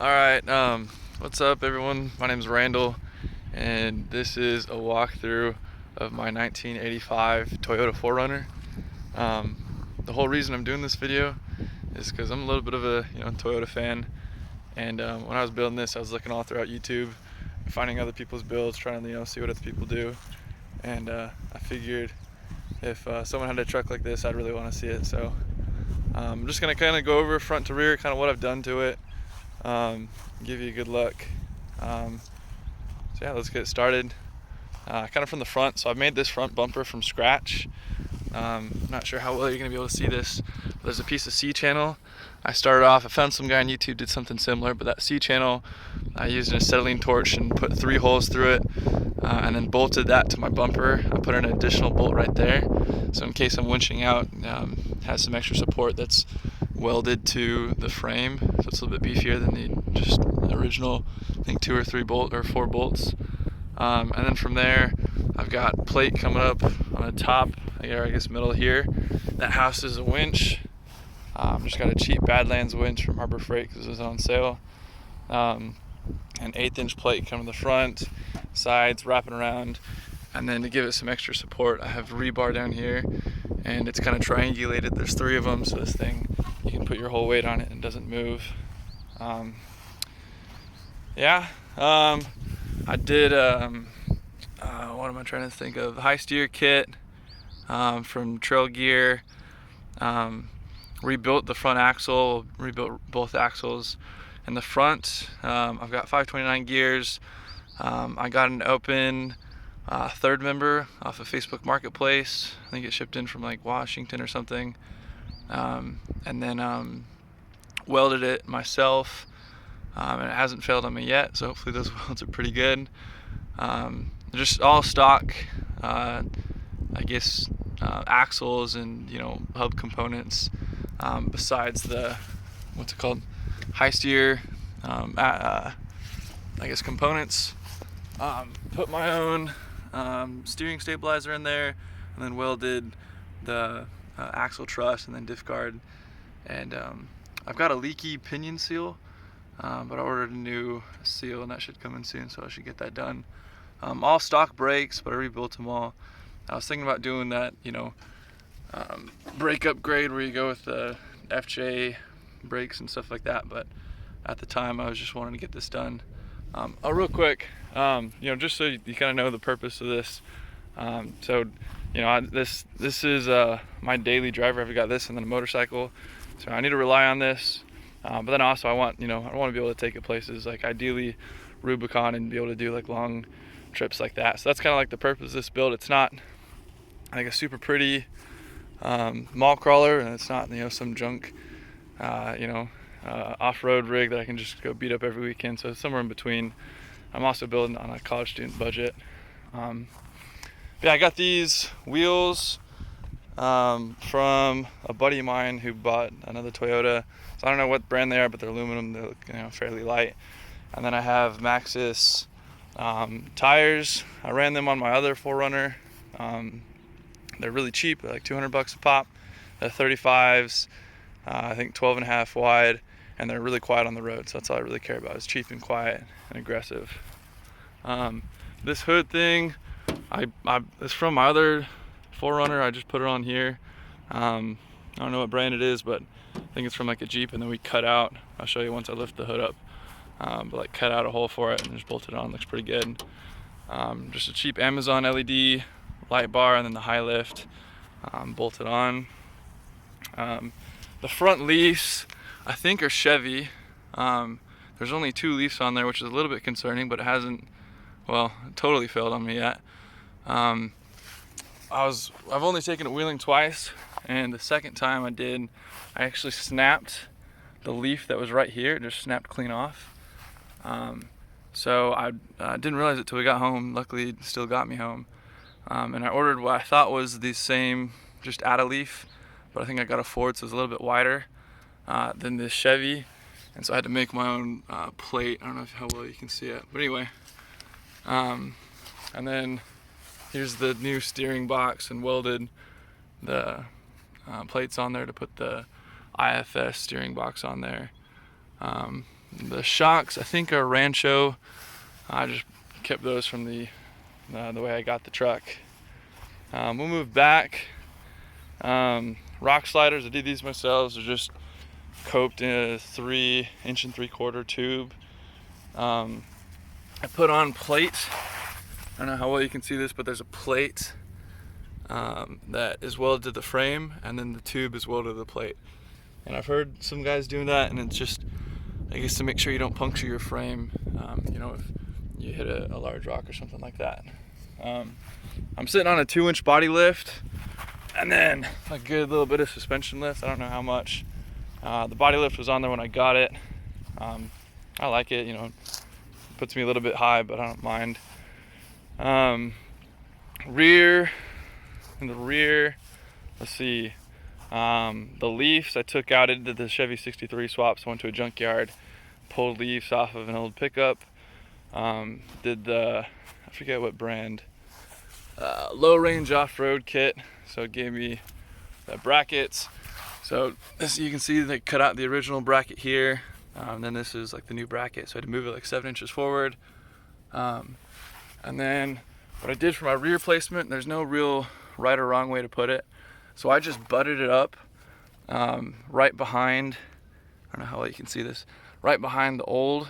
Alright, what's up everyone? My name is Randall, and this is a walkthrough of my 1985 Toyota 4Runner. The whole reason I'm doing this video is because I'm a little bit of a Toyota fan, and when I was building this, I was looking all throughout YouTube, finding other people's builds, trying to see what other people do, and I figured if someone had a truck like this, I'd really want to see it. So I'm just gonna kind of go over front to rear, kind of what I've done to it. Give you a good look. So yeah, let's get started. Kind of from the front. So I've made this front bumper from scratch. Not sure how well you're gonna be able to see this, but there's a piece of C-channel. I found some guy on YouTube did something similar, but that C-channel, I used an acetylene torch and put 3 holes through it, and then bolted that to my bumper. I put an additional bolt right there, so in case I'm winching out, it has some extra support that's welded to the frame, so it's a little bit beefier than the just original, I think 2 or 3 bolt or 4 bolts. And then from there, I've got plate coming up on the top, I guess middle here. That houses a winch. Just got a cheap Badlands winch from Harbor Freight because it was on sale. An 1/8 inch plate coming to the front, sides wrapping around, and then to give it some extra support, I have rebar down here, and it's kind of triangulated. There's 3 of them, so this thing, you can put your whole weight on it and it doesn't move. I did, what am I trying to think of? High steer kit from Trail Gear. Rebuilt the front axle, rebuilt both axles. In the front, I've got 529 gears. I got an open third member off of Facebook Marketplace. I think it shipped in from like Washington or something. And then welded it myself, and it hasn't failed on me yet, so hopefully those welds are pretty good. Just all stock, axles and hub components, besides the what's it called, high steer, components. Put my own steering stabilizer in there, and then welded the axle truss and then diff guard. And I've got a leaky pinion seal, but I ordered a new seal and that should come in soon, so I should get that done. All stock brakes, but I rebuilt them all. I was thinking about doing that, brake upgrade where you go with the FJ brakes and stuff like that, but at the time I was just wanting to get this done. Real quick, just so you kind of know the purpose of this. This is my daily driver. I've got this and then a motorcycle, so I need to rely on this. But then also I want to be able to take it places, like ideally Rubicon, and be able to do like long trips like that. So that's kind of like the purpose of this build. It's not like a super pretty mall crawler, and it's not some junk off-road rig that I can just go beat up every weekend. So it's somewhere in between. I'm also building on a college student budget. I got these wheels from a buddy of mine who bought another Toyota. So I don't know what brand they are, but they're aluminum. They look fairly light. And then I have Maxxis tires. I ran them on my other 4Runner. They're really cheap. They're like $200 a pop. They're 35s. I think 12.5 wide, and they're really quiet on the road. So that's all I really care about, is cheap and quiet and aggressive. This hood thing, it's from my other 4Runner. I just put it on here. I don't know what brand it is, but I think it's from like a Jeep, and then we cut out, I'll show you once I lift the hood up, but like cut out a hole for it and just bolted it on. Looks pretty good. Just a cheap Amazon LED light bar, and then the high lift bolted on. The front leafs, I think, are Chevy. There's only 2 leafs on there, which is a little bit concerning, but it hasn't, totally failed on me yet. I've only taken it wheeling twice, and the second time I actually snapped the leaf that was right here. It just snapped clean off. So I didn't realize it till we got home. Luckily, it still got me home. And I ordered what I thought was the same, just add a leaf, but I think I got a Ford, so it's a little bit wider than this Chevy, and so I had to make my own plate. I don't know how well you can see it, but anyway. And then here's the new steering box, and welded the plates on there to put the IFS steering box on there. The shocks I think are Rancho. I just kept those from the way I got the truck. We'll move back. Rock sliders, I did these myself. They're just coped in a 3 3/4 tube. I put on plates. I don't know how well you can see this, but there's a plate that is welded to the frame, and then the tube is welded to the plate. And I've heard some guys doing that, and it's just, I guess, to make sure you don't puncture your frame, if you hit a large rock or something like that. I'm sitting on a 2-inch body lift, and then a good little bit of suspension lift. I don't know how much. The body lift was on there when I got it. I like it, it puts me a little bit high, but I don't mind. In the rear, let's see, the leafs I took out. I did the Chevy 63 swaps, went to a junkyard, pulled leaves off of an old pickup, did I forget what brand, low range off-road kit, so it gave me the brackets. So this, you can see they cut out the original bracket here, and then this is like the new bracket, so I had to move it like 7 inches forward. And then what I did for my rear placement, there's no real right or wrong way to put it, so I just butted it up right behind, I don't know how well you can see this, right behind the old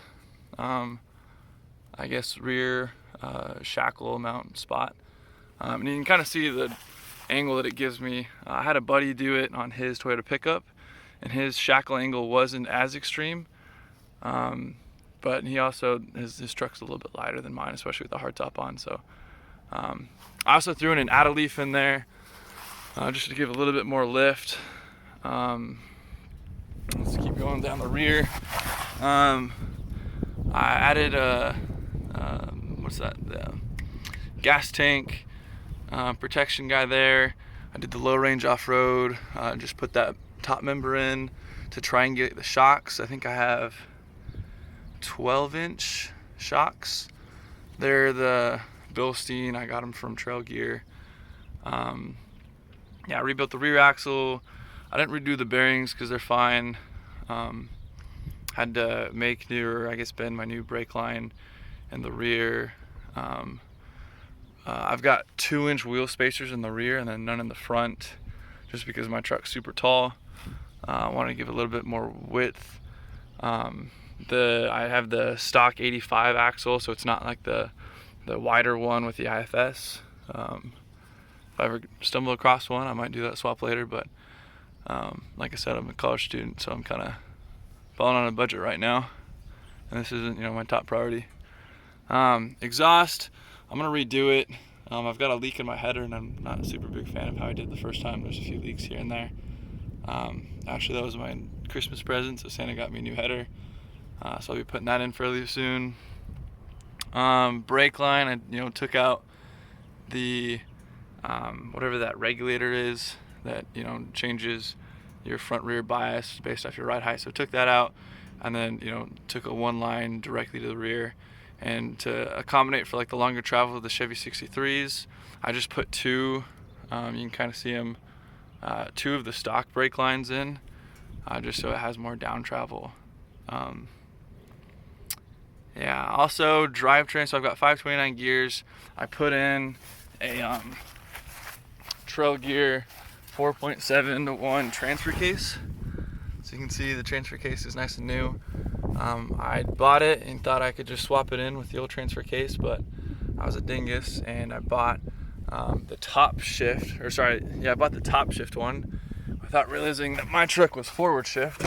I guess rear shackle mount spot, and you can kind of see the angle that it gives me. I had a buddy do it on his Toyota pickup, and his shackle angle wasn't as extreme, but he also, his truck's a little bit lighter than mine, especially with the hardtop on, so I also threw in an add leaf in there just to give a little bit more lift. Let's keep going down the rear. I added the gas tank protection guy there. I did the low range off-road, just put that top member in to triangulate the shocks. I think I have 12-inch shocks. They're the Bilstein. I got them from Trail Gear. I rebuilt the rear axle. I didn't redo the bearings because they're fine. Had to make bend my new brake line in the rear. I've got 2-inch wheel spacers in the rear and then none in the front, just because my truck's super tall. I want to give a little bit more width. I have the stock 85 axle, so it's not like the wider one with the IFS. If I ever stumble across one, I might do that swap later, but like I said, I'm a college student, so I'm kind of falling on a budget right now, and this isn't my top priority. Exhaust, I'm gonna redo it. I've got a leak in my header, and I'm not a super big fan of how I did the first time. There's a few leaks here and there. Actually, that was my Christmas present, so Santa got me a new header, so I'll be putting that in fairly soon. Brake line, I took out the whatever that regulator is that changes your front rear bias based off your ride height. So I took that out, and then took a one line directly to the rear. And to accommodate for like the longer travel of the Chevy 63s, I just put two, you can kind of see them, two of the stock brake lines in, just so it has more down travel. Also drivetrain, so I've got 529 gears. I put in a Trail Gear 4.7-to-1 transfer case. So you can see the transfer case is nice and new. I bought it and thought I could just swap it in with the old transfer case, but I was a dingus and I bought the top shift, I bought the top shift one without realizing that my truck was forward shift.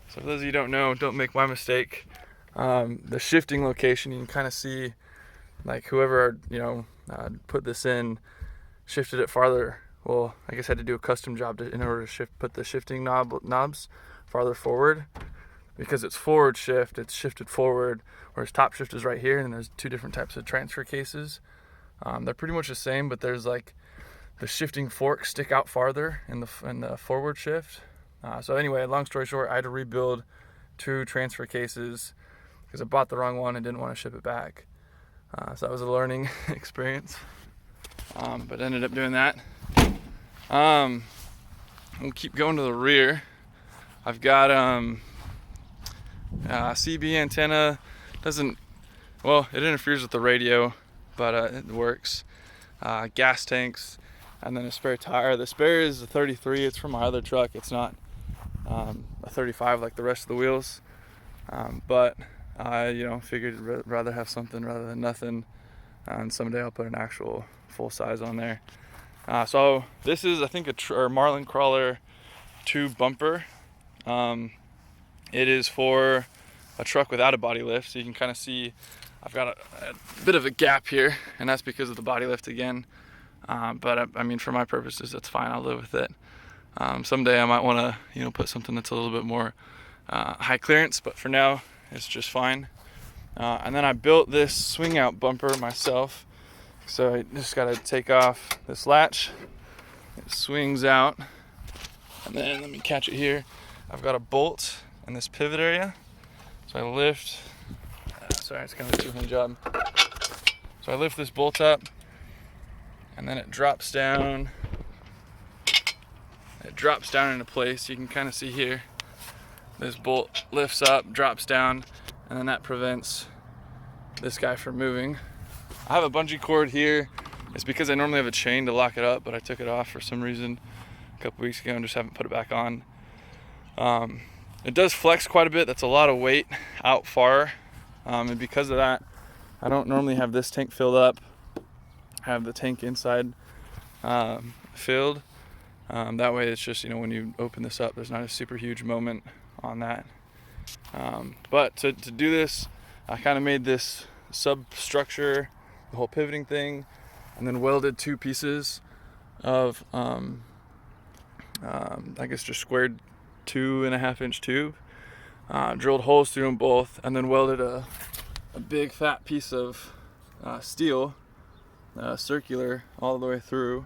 So for those of you who don't know, don't make my mistake. The shifting location, you can kind of see like whoever put this in shifted it farther. Well, I guess I had to do a custom job in order to put the shifting knobs farther forward, because it's forward shift, it's shifted forward, whereas top shift is right here. And there's two different types of transfer cases. They're pretty much the same, but there's like the shifting forks stick out farther in the forward shift. So anyway, long story short, I had to rebuild two transfer cases because I bought the wrong one and didn't want to ship it back. So that was a learning experience, but ended up doing that. We'll keep going to the rear. I've got CB antenna doesn't, well, it interferes with the radio, but it works. Gas tanks, and then a spare tire. The spare is a 33. It's from my other truck. It's not a 35 like the rest of the wheels. But I, figured rather have something rather than nothing. And someday I'll put an actual full size on there. So this is, I think, a Marlin Crawler tube bumper. It is for a truck without a body lift, so you can kind of see I've got a bit of a gap here, and that's because of the body lift again. But I mean, for my purposes, that's fine. I'll live with it. Someday I might want to, put something that's a little bit more high clearance, but for now, it's just fine. And then I built this swing out bumper myself. So I just got to take off this latch. It swings out, and then let me catch it here. I've got a bolt in this pivot area. So I lift. Sorry, it's kind of a two-hand job. So I lift this bolt up, and then it drops down. It drops down into place. You can kind of see here. This bolt lifts up, drops down, and then that prevents this guy from moving. I have a bungee cord here. It's because I normally have a chain to lock it up, but I took it off for some reason a couple weeks ago and just haven't put it back on. It does flex quite a bit. That's a lot of weight out far. And because of that, I don't normally have this tank filled up. I have the tank inside filled. That way it's just, when you open this up, there's not a super huge moment on that. But to do this, I kind of made this substructure, the whole pivoting thing, and then welded two pieces of, I guess just squared 2.5-inch tube, drilled holes through them both, and then welded a big fat piece of steel, circular, all the way through,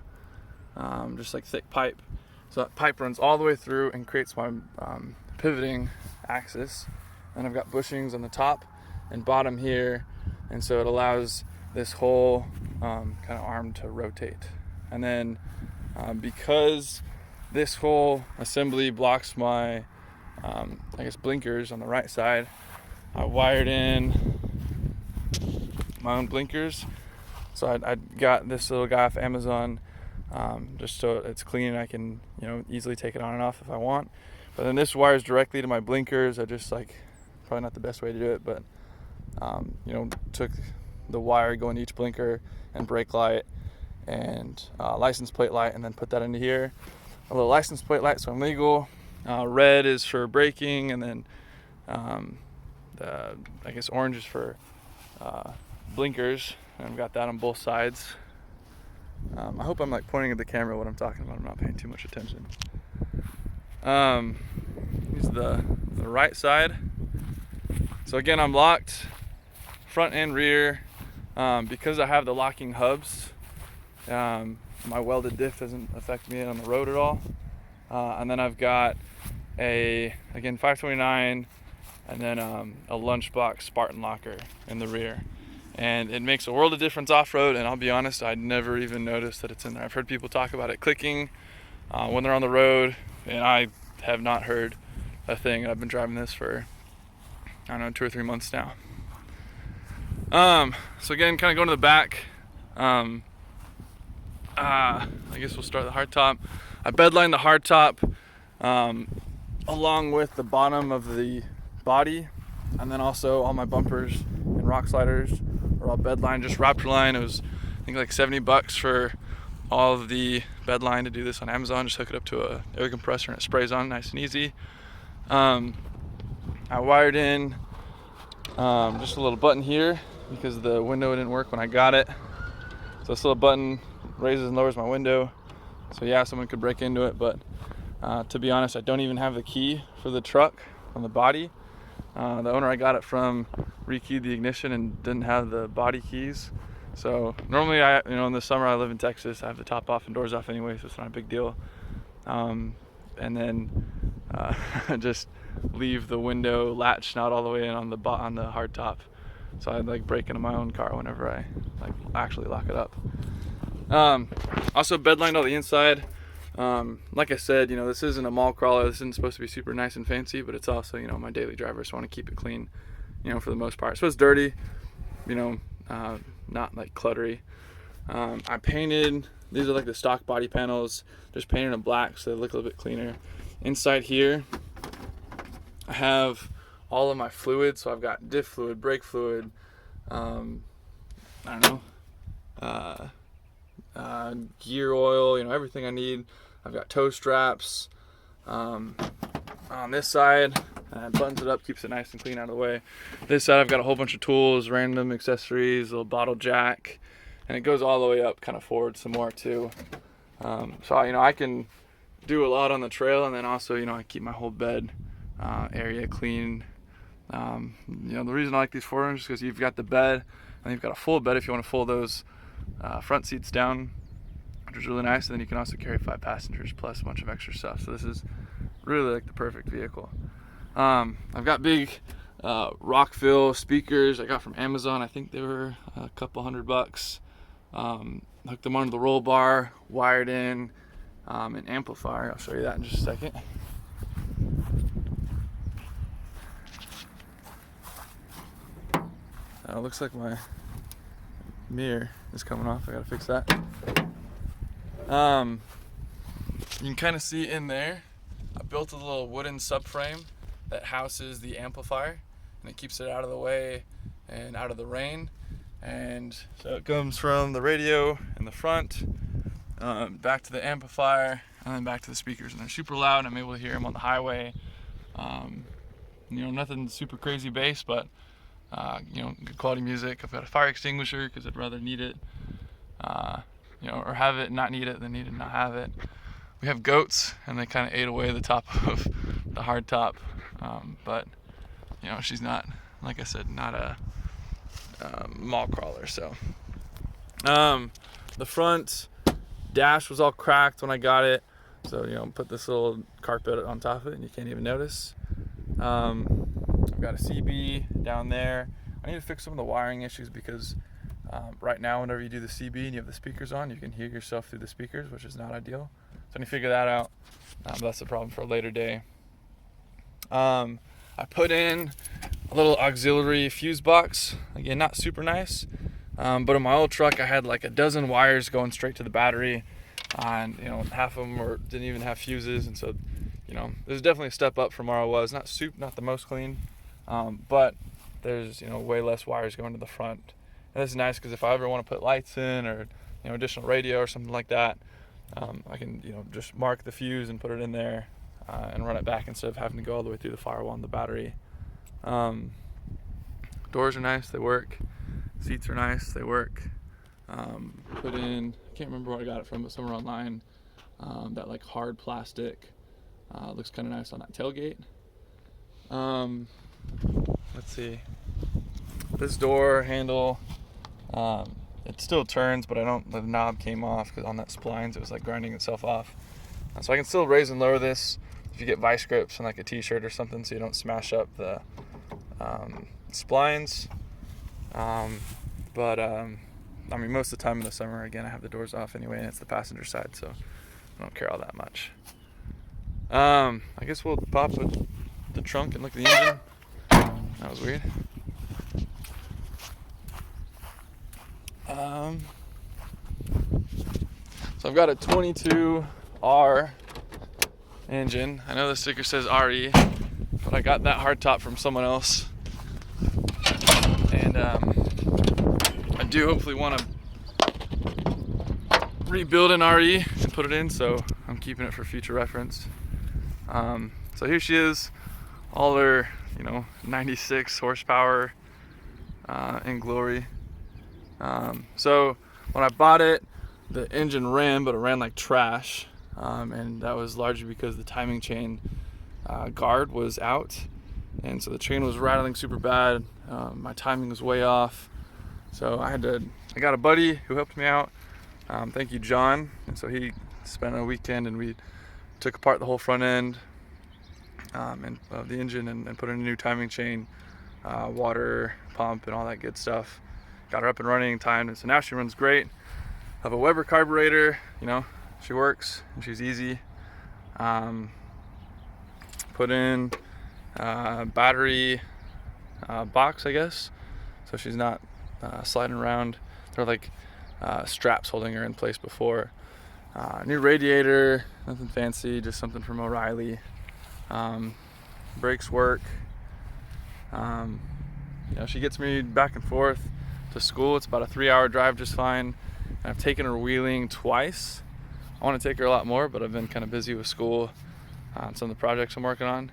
just like thick pipe. So that pipe runs all the way through and creates my pivoting axis. And I've got bushings on the top and bottom here, and so it allows this whole kind of arm to rotate. And then because this whole assembly blocks my I guess blinkers on the right side, I wired in my own blinkers. So I got this little guy off Amazon, just so it's clean and I can easily take it on and off if I want. But then this wires directly to my blinkers. I just probably not the best way to do it, but took the wire going to each blinker and brake light and license plate light, and then put that into here. A little license plate light so I'm legal. Red is for braking, and then I guess orange is for blinkers. And I've got that on both sides. I hope I'm pointing at the camera what I'm talking about. I'm not paying too much attention. Here's the right side. So again, I'm locked front and rear. Because I have the locking hubs, my welded diff doesn't affect me on the road at all. And then I've got again 529, and then a lunchbox Spartan locker in the rear. And it makes a world of difference off-road, and I'll be honest, I never even noticed that it's in there. I've heard people talk about it clicking when they're on the road, and I have not heard a thing. I've been driving this for, 2 or 3 months now. So again, kind of going to the back, I guess we'll start the hardtop. I bedlined the hardtop along with the bottom of the body, and then also all my bumpers and rock sliders are all bedlined, just Raptorline. It was, I think, like $70 for all of the bedline to do this on Amazon. Just hook it up to a air compressor and it sprays on nice and easy. I wired in just a little button here because the window didn't work when I got it. So this little button raises and lowers my window. So yeah, someone could break into it, but to be honest, I don't even have the key for the truck on the body. The owner I got it from rekeyed the ignition and didn't have the body keys. So normally in the summer I live in Texas, I have the top off and doors off anyway, so it's not a big deal. And then just leave the window latch not all the way in on the hard top. So I'd break into my own car whenever I actually lock it up. Also bedlined all the inside. Like I said, this isn't a mall crawler. This isn't supposed to be super nice and fancy, but it's also, my daily driver, so I want to keep it clean, for the most part. So it's dirty, not like cluttery. I painted, these are like the stock body panels, just painted them black so they look a little bit cleaner. Inside here, I have all of my fluids, so I've got diff fluid, brake fluid, gear oil, everything I need. I've got toe straps on this side. Buttons it up, keeps it nice and clean out of the way. This side I've got a whole bunch of tools, random accessories, a little bottle jack, and it goes all the way up, kind of forward some more too. So I can do a lot on the trail, and then also I keep my whole bed area clean. The reason I like these 4runners is because you've got the bed, and you've got a full bed if you want to fold those front seats down, which is really nice. And then you can also carry 5 passengers plus a bunch of extra stuff. So this is really like the perfect vehicle. I've got big Rockville speakers I got from Amazon. I think they were a couple $100. Hooked them onto the roll bar, wired in an amplifier. I'll show you that in just a second. It looks like my mirror is coming off. I gotta fix that. You can kind of see in there, I built a little wooden subframe that houses the amplifier, and it keeps it out of the way and out of the rain. And so it comes from the radio in the front, back to the amplifier, and then back to the speakers. And they're super loud. I'm able to hear them on the highway. Nothing super crazy bass, but good quality music. I've got a fire extinguisher because I'd rather need it, or have it and not need it than need it and not have it. We have goats, and they kind of ate away the top of the hard top, but she's not, like I said, not a mall crawler. So the front dash was all cracked when I got it, so put this little carpet on top of it and you can't even notice. I've got a CB down there. I need to fix some of the wiring issues because right now whenever you do the CB and you have the speakers on, you can hear yourself through the speakers, which is not ideal. So I need to figure that out. But that's a problem for a later day. I put in a little auxiliary fuse box. Again, not super nice, but in my old truck I had like a dozen wires going straight to the battery, and half of them didn't even have fuses, and so there's definitely a step up from where I was. Not the most clean, but there's way less wires going to the front. And this is nice because if I ever want to put lights in or additional radio or something like that, I can just mark the fuse and put it in there and run it back instead of having to go all the way through the firewall and the battery. Doors are nice, they work. Seats are nice, they work. Put in, I can't remember where I got it from, but somewhere online, that like hard plastic. Looks kind of nice on that tailgate. Let's see. This door handle, it still turns, but the knob came off because on that splines it was like grinding itself off. So I can still raise and lower this if you get vice grips and like a t-shirt or something, so you don't smash up the splines. Most of the time in the summer, again, I have the doors off anyway, and it's the passenger side, so I don't care all that much. I guess we'll pop the trunk and look at the engine. That was weird. So I've got a 22R engine. I know the sticker says RE, but I got that hardtop from someone else. And I do hopefully want to rebuild an RE and put it in, so I'm keeping it for future reference. So here she is, all her 96 horsepower in glory. So when I bought it, the engine ran, but it ran like trash, and that was largely because the timing chain guard was out, and so the chain was rattling super bad. My timing was way off, so I got a buddy who helped me out. Thank you, John. And so he spent a weekend and we took apart the whole front end and of the engine and put in a new timing chain, water pump and all that good stuff. Got her up and running, timed, and so now she runs great. I have a Weber carburetor, she works and she's easy. Put in battery box, I guess, so she's not sliding around. There are like straps holding her in place before. New radiator, nothing fancy, just something from O'Reilly. Brakes work. She gets me back and forth to school. It's about a 3-hour drive just fine. And I've taken her wheeling twice. I want to take her a lot more, but I've been kind of busy with school and some of the projects I'm working on.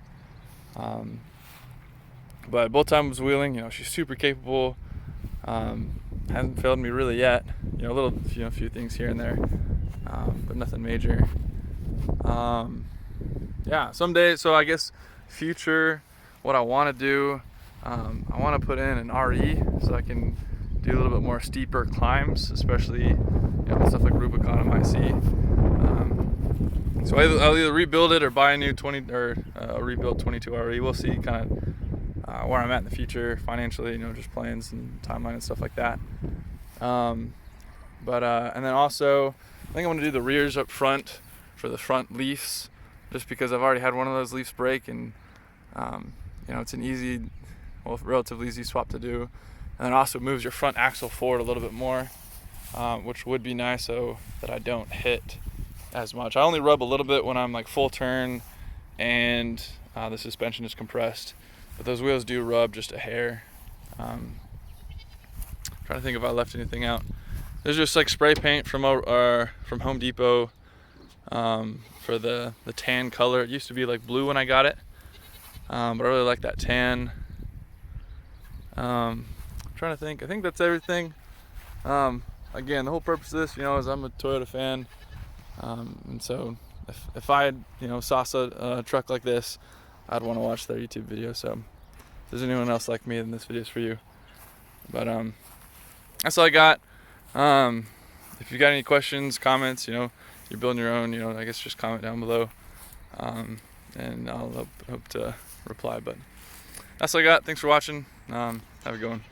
But both times wheeling, she's super capable. Hasn't failed me really yet. A few things here and there, but nothing major. Someday. So I guess future, what I want to do, I want to put in an RE so I can do a little bit more steeper climbs, especially stuff like Rubicon on my C. So I'll either rebuild it or buy a new rebuilt 22 RE. We'll see kind of where I'm at in the future financially, just plans and timeline and stuff like that. And then also, I think I'm going to do the rears up front for the front leafs, just because I've already had one of those leafs break, and it's an relatively easy swap to do. And then also moves your front axle forward a little bit more, which would be nice so that I don't hit as much. I only rub a little bit when I'm like full turn and the suspension is compressed, but those wheels do rub just a hair. Trying to think if I left anything out. There's just like spray paint from Home Depot for the tan color. It used to be like blue when I got it, but I really like that tan. I'm trying to think. I think that's everything. Again, the whole purpose of this, is I'm a Toyota fan, and so if I had, saw a truck like this, I'd want to watch their YouTube video. So if there's anyone else like me, then this video is for you. But that's all I got. If you got any questions, comments, you're building your own, I guess just comment down below, and I'll hope to reply. But that's all I got. Thanks for watching. Have a good one.